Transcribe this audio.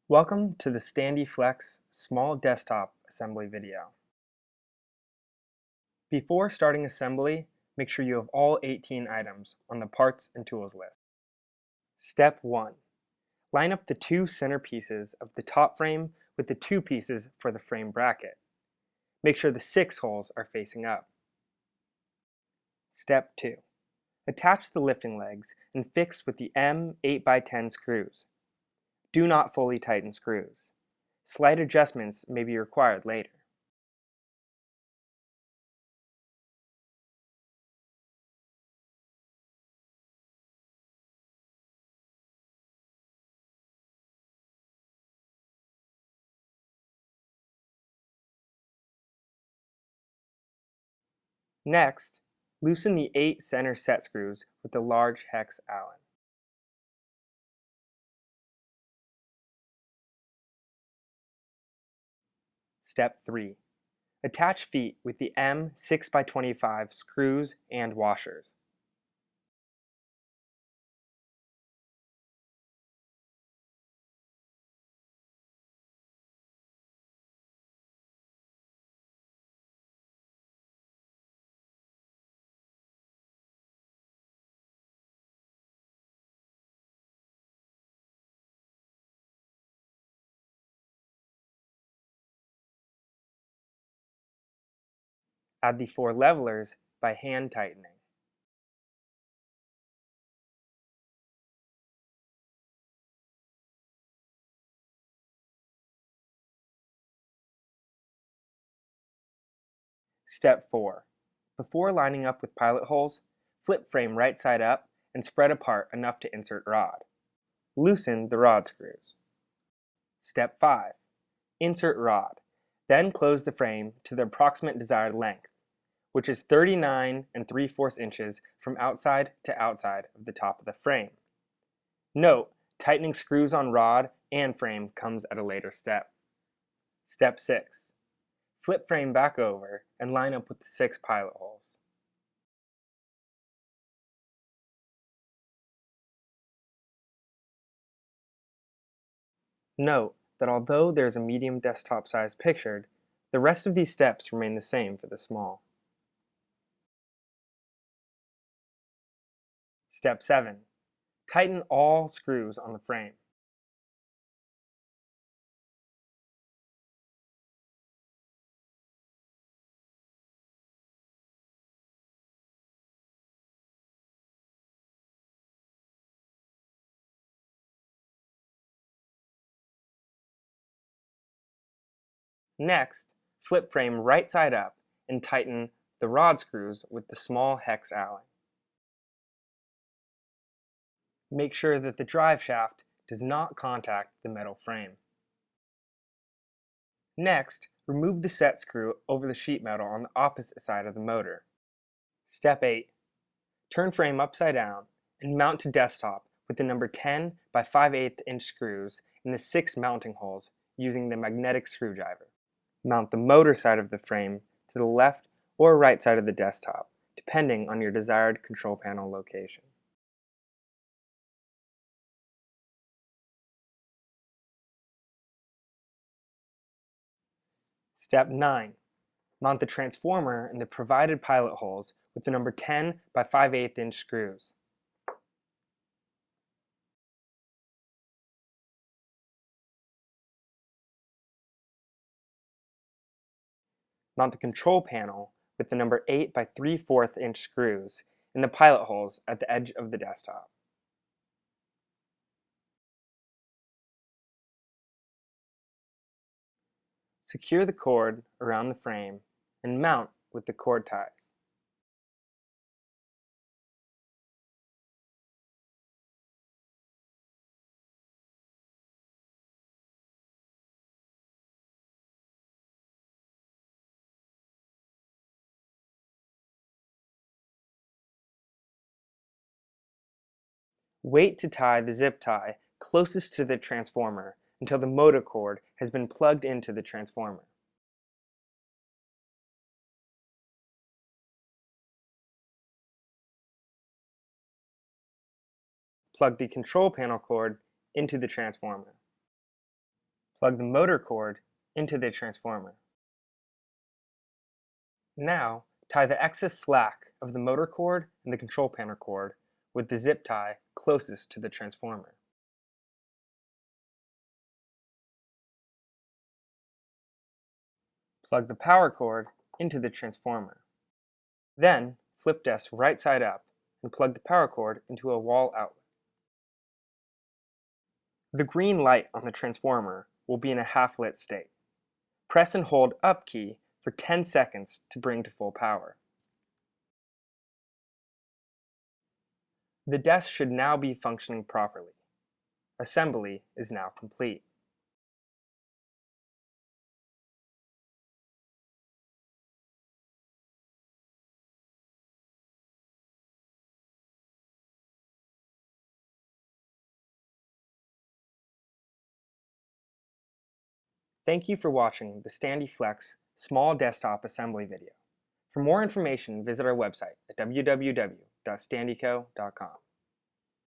Welcome to the Standee Flex small desktop assembly video. Before starting assembly, make sure you have all 18 items on the parts and tools list. Step 1. Line up the two center pieces of the top frame with the two pieces for the frame bracket. Make sure the 6 holes are facing up. Step 2. Attach the lifting legs and fix with the M 8x10 screws. Do not fully tighten screws. Slight adjustments may be required later. Next, loosen the 8 center set screws with the large hex Allen. Step 3. Attach feet with the M 6x25 screws and washers. Add the 4 levelers by hand tightening. Step 4. Before lining up with pilot holes, flip frame right side up and spread apart enough to insert rod. Loosen the rod screws. Step 5. Insert rod. Then close the frame to the approximate desired length, which is 39 3/4 inches from outside to outside of the top of the frame. Note, tightening screws on rod and frame comes at a later step. Step 6. Flip frame back over and line up with the 6 pilot holes. Note that although there is a medium desktop size pictured, the rest of these steps remain the same for the small. Step 7. Tighten all screws on the frame. Next, flip frame right side up and tighten the rod screws with the small hex Allen. Make sure that the drive shaft does not contact the metal frame. Next, remove the set screw over the sheet metal on the opposite side of the motor. Step 8. Turn frame upside down and mount to desktop with the number 10 by 5/8 inch screws in the 6 mounting holes using the magnetic screwdriver. Mount the motor side of the frame to the left or right side of the desktop, depending on your desired control panel location. Step 9. Mount the transformer in the provided pilot holes with the number 10 by 5/8 inch screws. Mount the control panel with the number 8 by 3/4 inch screws in the pilot holes at the edge of the desktop. Secure the cord around the frame and mount with the cord ties. Wait to tie the zip tie closest to the transformer until the motor cord has been plugged into the transformer. Plug the control panel cord into the transformer. Plug the motor cord into the transformer. Now, tie the excess slack of the motor cord and the control panel cord with the zip tie closest to the transformer. Plug the power cord into the transformer. Then, flip desk right side up and plug the power cord into a wall outlet. The green light on the transformer will be in a half-lit state. Press and hold up key for 10 seconds to bring to full power. The desk should now be functioning properly. Assembly is now complete. Thank you for watching the Standee Flex small desktop assembly video. For more information, visit our website at www.standeeco.com.